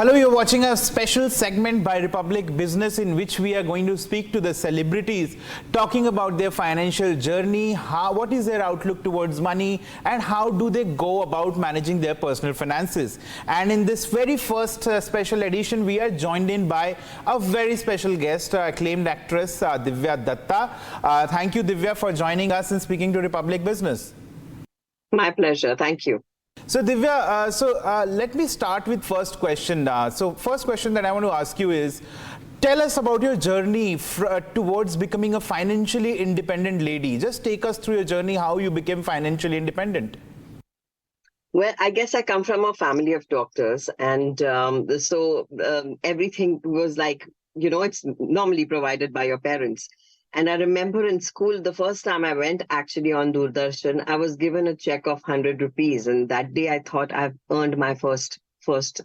Hello, you're watching a special segment by Republic Business in which we are going to speak to the celebrities talking about their financial journey, what is their outlook towards money and how do they go about managing their personal finances. And in this very first special edition, we are joined in by a very special guest, acclaimed actress Divya Dutta. Thank you, Divya, for joining us and speaking to Republic Business. My pleasure. Thank you. So Divya, let me start with first question. First question that I want to ask you is, tell us about your journey towards becoming a financially independent lady. Just take us through your journey, how you became financially independent. Well, I guess I come from a family of doctors, and everything was like, it's normally provided by your parents. And I remember in school, the first time I went actually on Doordarshan, I was given a check of 100 rupees. And that day I thought I've earned my first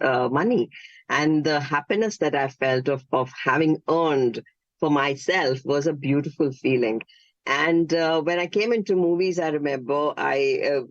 money. And the happiness that I felt of having earned for myself was a beautiful feeling. And when I came into movies, I remember I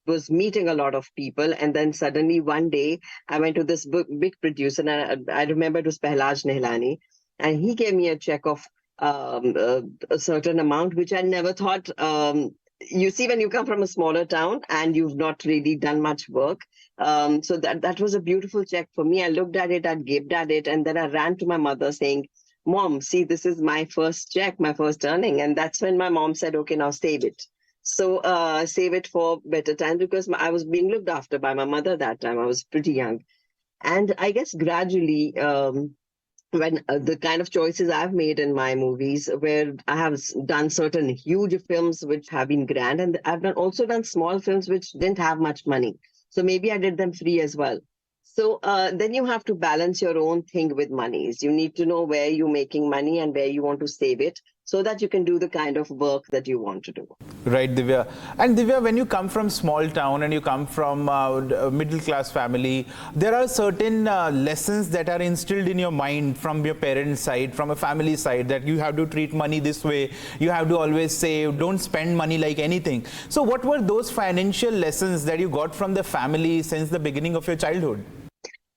was meeting a lot of people. And then suddenly one day I went to this big producer, and I remember it was Pehlaj Nehlani. And he gave me a check of a certain amount, which I never thought. You see, when you come from a smaller town and you've not really done much work, so that was a beautiful check for me. I looked at it, I gaped at it, and then I ran to my mother saying, "Mom, see, this is my first check, my first earning." And that's when my mom said, "Okay, now save it." So save it for better time, because I was being looked after by my mother that time. I was pretty young. And I guess gradually, when the kind of choices I've made in my movies, where I have done certain huge films which have been grand, and I've also done small films which didn't have much money. So maybe I did them free as well. So then you have to balance your own thing with monies. You need to know where you're making money and where you want to save it, so that you can do the kind of work that you want to do. Right, Divya. And Divya, when you come from small town and you come from a middle class family, there are certain lessons that are instilled in your mind from your parents' side, from a family side, that you have to treat money this way, you have to always save, don't spend money like anything. So what were those financial lessons that you got from the family since the beginning of your childhood?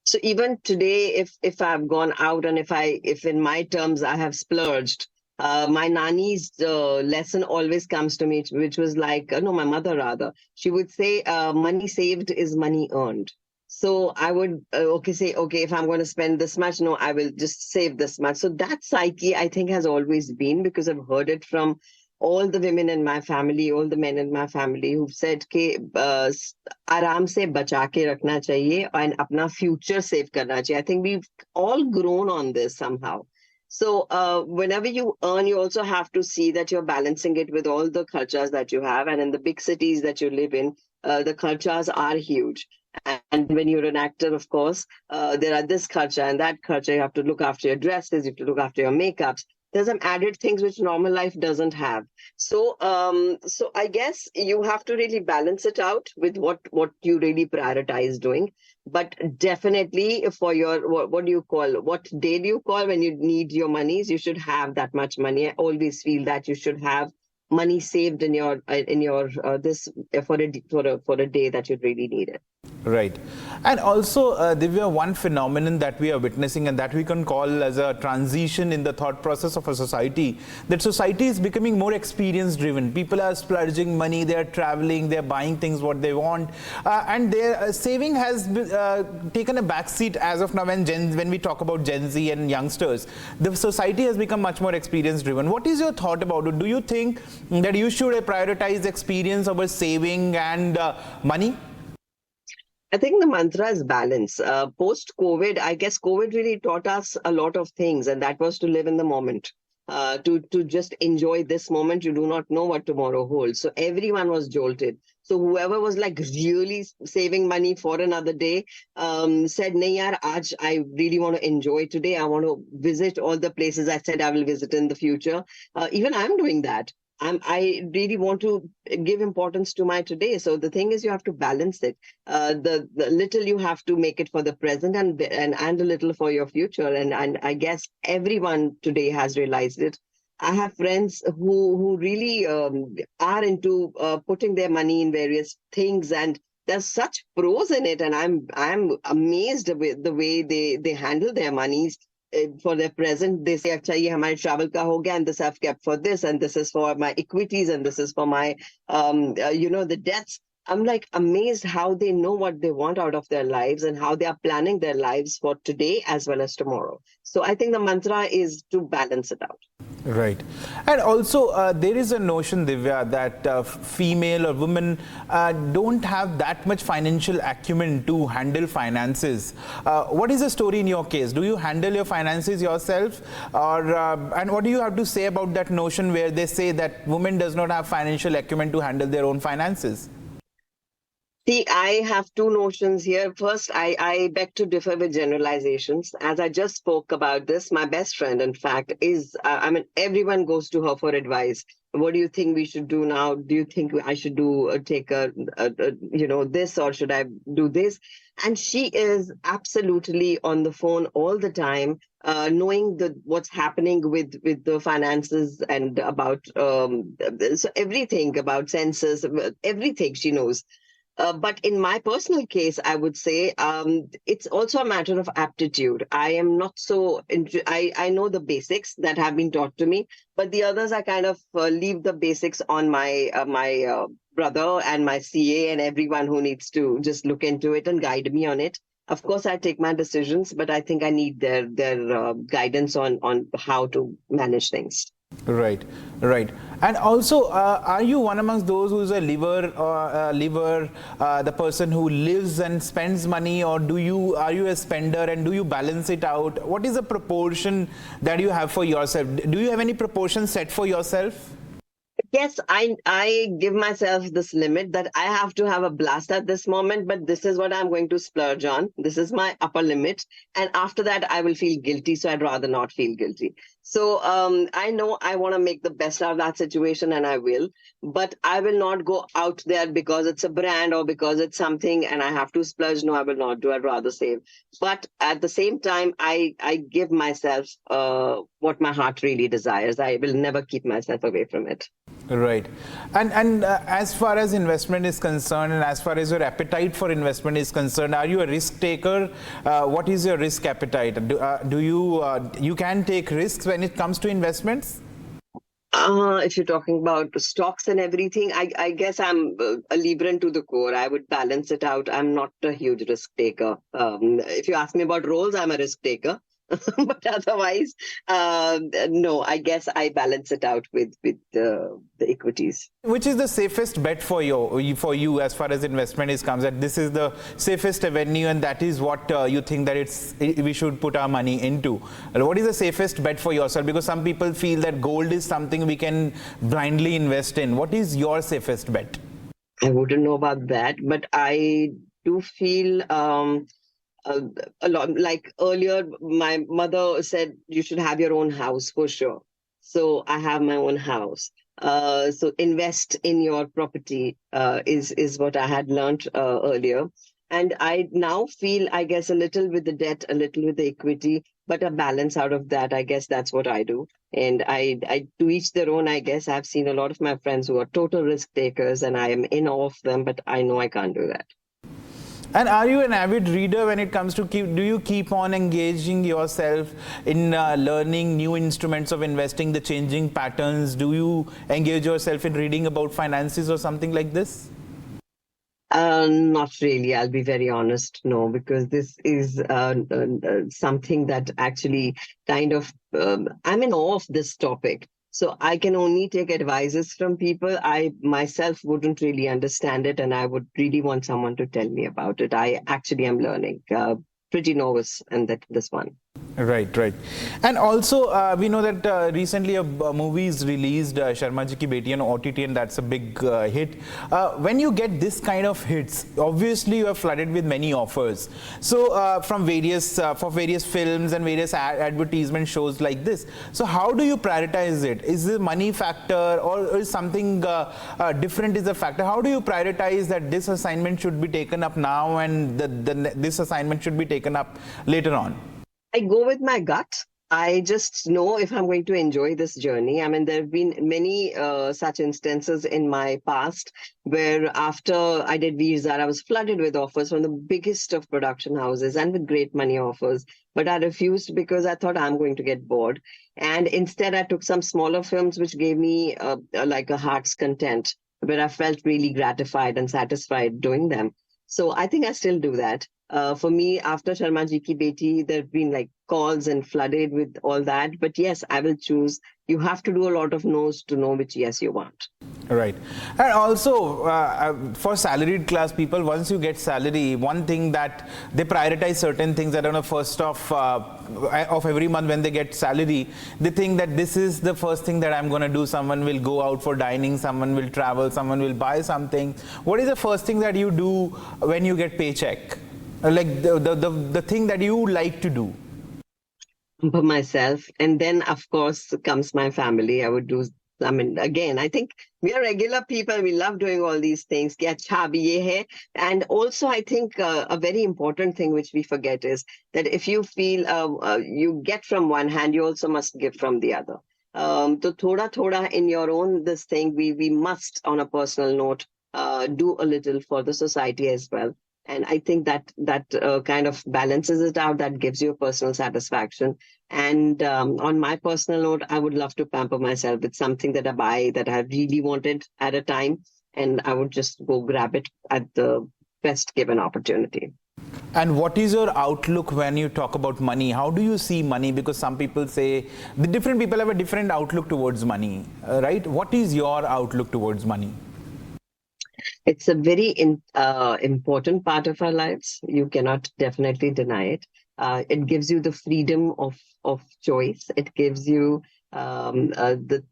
So even today, if I've gone out and if in my terms I have splurged, my nanny's lesson always comes to me, which was like, no, my mother rather, she would say, money saved is money earned. So I would say, okay, if I'm going to spend this much, no, I will just save this much. So that psyche, I think, has always been, because I've heard it from all the women in my family, all the men in my family, who've said कि आराम से बचा के रखना चाहिए and अपना future save करना चाहिए. I think we've all grown on this somehow. So whenever you earn, you also have to see that you're balancing it with all the cultures that you have. And in the big cities that you live in, the cultures are huge. And when you're an actor, of course, there are this culture and that culture. You have to look after your dresses, you have to look after your makeups. There's some added things which normal life doesn't have. So I guess you have to really balance it out with what you really prioritize doing. But definitely for your, what day do you call when you need your monies? You should have that much money. I always feel that you should have money saved in your this for a day that you really need it. Right. And also, Divya, one phenomenon that we are witnessing and that we can call as a transition in the thought process of a society, that society is becoming more experience driven. People are splurging money, they're traveling, they're buying things what they want, and their saving has taken a backseat as of now. When we talk about Gen Z and youngsters, the society has become much more experience driven. What is your thought about it? Do you think that you should prioritize experience over saving and money? I think the mantra is balance. Post-COVID, I guess COVID really taught us a lot of things, and that was to live in the moment, to just enjoy this moment. You do not know what tomorrow holds. So everyone was jolted. So whoever was like really saving money for another day said, "Nahi yaar, aaj I really want to enjoy today. I want to visit all the places I said I will visit in the future." Even I'm doing that. I really want to give importance to my today. So the thing is, you have to balance it. The little you have to make it for the present, and a little for your future. And I guess everyone today has realized it. I have friends who really are into putting their money in various things and there's such pros in it, and I'm amazed with the way they handle their monies. For their present, they say, "Acha, ye hamare travel ka ho gaya, and this I've kept for this, and this is for my equities, and this is for my, the debts." I'm like amazed how they know what they want out of their lives and how they are planning their lives for today as well as tomorrow. So I think the mantra is to balance it out. Right. And also, there is a notion, Divya, that female or women don't have that much financial acumen to handle finances. What is the story in your case? Do you handle your finances yourself? And what do you have to say about that notion where they say that women does not have financial acumen to handle their own finances? See, I have two notions here. First, I beg to differ with generalizations. As I just spoke about this, my best friend, in fact, everyone goes to her for advice. What do you think we should do now? Do you think I should take this, or should I do this? And she is absolutely on the phone all the time, knowing what's happening with the finances and about so everything about census, everything she knows. But in my personal case, I would say it's also a matter of aptitude. I am not so, I know the basics that have been taught to me, but the others I kind of leave the basics on my brother and my CA and everyone who needs to just look into it and guide me on it. Of course, I take my decisions, but I think I need their guidance on how to manage things. Right, right. And also, are you one amongst those who's a liver, the person who lives and spends money, or are you a spender and do you balance it out? What is the proportion that you have for yourself? Do you have any proportion set for yourself? Yes, I give myself this limit that I have to have a blast at this moment, but this is what I'm going to splurge on. This is my upper limit. And after that, I will feel guilty. So I'd rather not feel guilty. So I know I want to make the best out of that situation, and I will. But I will not go out there because it's a brand or because it's something and I have to splurge. No, I will not do. I'd rather save. But at the same time, I give myself what my heart really desires. I will never keep myself away from it. Right. And as far as investment is concerned, and as far as your appetite for investment is concerned, are you a risk taker? What is your risk appetite? Do you can take risks when it comes to investments? If you're talking about stocks and everything, I guess I'm a Libran to the core. I would balance it out. I'm not a huge risk taker. If you ask me about roles, I'm a risk taker. But otherwise, no, I guess I balance it out with the equities. Which is the safest bet for you as far as investment is concerned? This is the safest avenue, and that is what you think that we should put our money into. What is the safest bet for yourself? Because some people feel that gold is something we can blindly invest in. What is your safest bet? I wouldn't know about that, but I do feel a lot. Like earlier, my mother said you should have your own house for sure. So I have my own house. So invest in your property is what I had learned earlier. And I now feel, I guess, a little with the debt, a little with the equity, but a balance out of that. I guess that's what I do. And I to each their own, I guess. I've seen a lot of my friends who are total risk takers, and I am in awe of them, but I know I can't do that. And are you an avid reader when it comes to do you keep on engaging yourself in learning new instruments of investing, the changing patterns? Do you engage yourself in reading about finances or something like this? Not really. I'll be very honest. No, because this is something that actually kind of, I'm in awe of this topic. So I can only take advices from people. I myself wouldn't really understand it, and I would really want someone to tell me about it. I actually am learning, pretty novice in this one. Right, right. And also, we know that recently a movie is released, Sharma Ji Ki Beti on OTT, and that's a big hit. When you get this kind of hits, obviously you are flooded with many offers. So from for various films and various advertisement shows like this. So how do you prioritize it? Is the money factor, or is something different is the factor? How do you prioritize that this assignment should be taken up now and this assignment should be taken up later on? I go with my gut. I just know if I'm going to enjoy this journey. I mean, there have been many such instances in my past where after I did Visa, I was flooded with offers from the biggest of production houses and with great money offers. But I refused because I thought I'm going to get bored. And instead, I took some smaller films which gave me like a heart's content, where I felt really gratified and satisfied doing them. So I think I still do that. For me, after Sharma Ji Ki Beti, there have been like calls and flooded with all that. But yes, I will choose. You have to do a lot of no's to know which yes you want. Right. And also, for salaried class people, once you get salary, one thing that they prioritize certain things that on the first of every month when they get salary, they think that this is the first thing that I'm going to do. Someone will go out for dining, someone will travel, someone will buy something. What is the first thing that you do when you get paycheck? Like the thing that you like to do? For myself. And then, of course, comes my family. I would do, I mean, again, I think we are regular people. We love doing all these things. Ki acha bhi ye hai. And also, I think a very important thing which we forget is that if you feel you get from one hand, you also must give from the other. So thoda in your own this thing, we must, on a personal note, do a little for the society as well. And I think that kind of balances it out. That gives you a personal satisfaction. And on my personal note, I would love to pamper myself with something that I buy that I really wanted at a time, and I would just go grab it at the best given opportunity. And what is your outlook when you talk about money? How do you see money? Because some people say the different people have a different outlook towards money, right? What is your outlook towards money? It's a very important part of our lives. You cannot definitely deny it. It gives you the freedom of choice. It gives you the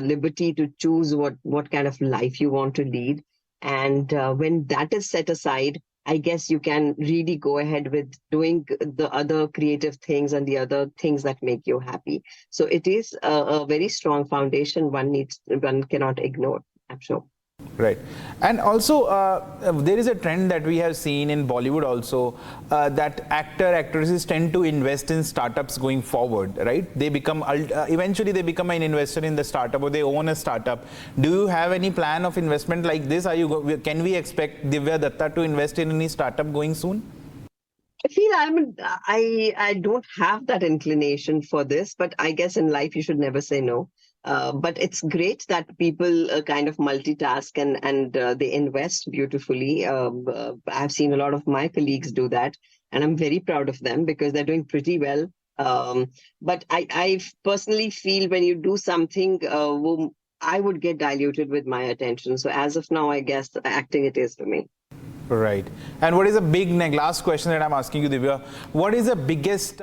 liberty to choose what kind of life you want to lead. And when that is set aside, I guess you can really go ahead with doing the other creative things and the other things that make you happy. So it is a very strong foundation one cannot ignore, I'm sure. Right. And also, there is a trend that we have seen in Bollywood also, that actresses tend to invest in startups going forward, right? They become, eventually they become an investor in the startup or they own a startup. Do you have any plan of investment like this? Can we expect Divya Dutta to invest in any startup going soon? I feel I don't have that inclination for this, but I guess in life you should never say no. But it's great that people kind of multitask and they invest beautifully. I've seen a lot of my colleagues do that, and I'm very proud of them because they're doing pretty well. But I personally feel when you do something, I would get diluted with my attention. So as of now, I guess acting it is for me. Right. And what is the last question that I'm asking you, Divya? What is the biggest